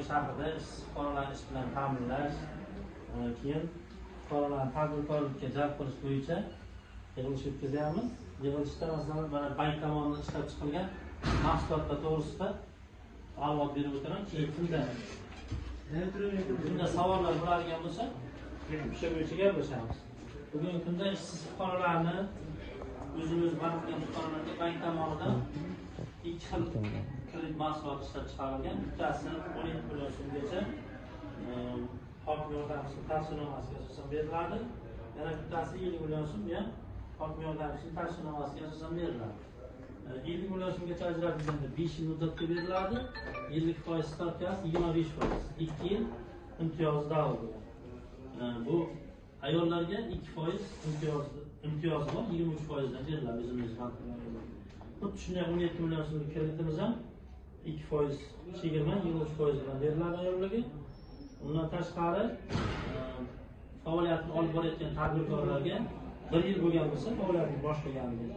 Navoiy shahrida fuqarolarni ish bilan ta'minlash, keyin fuqarolarni tadbirkorlikka jalb qilish bo'yicha yig'ilish o'tkazyapmiz. Yig'ilishda masalan mana bank tomonidan ishlab chiqilgan mahsulotlar to'g'risida ma'lumot berib o'taman. Keyin kunda savollar bo'ladigan bo'lsa, o'sha bo'yicha gaplashamiz. Bugungi kunda ishsiz fuqarolarni o'zimiz bankdan fuqarolarga bank tomonidan ikki xil kredit mahsuloti ishlab chiqarilgan. Bittasi 17 million so'mgacha hokim yordamchisi tavsiyanomasiga asosan beriladi. Yana bittasi 50 million so'm ham hokim yordamchisining tavsiyanomasiga asosan beriladi. 50 million so'mgacha ajratilganda 5 yil muddatga beriladi. 50% stavkasi 25%. 2 yil imtiyoz davr bo'ladi. Bu ayollarga 2% imtiyoz bor, 23% dan beriladi o'zimiz bankdan. Xuddi shunday 17 million so'mlik kreditimiz ham 2% chegirma 23% bilan beriladi ayollarga. Undan tashqari faoliyatini olib borayotgan tadbirkorlarga 1 yil bo'lgan bo'lsa faoliyatini boshlaganligi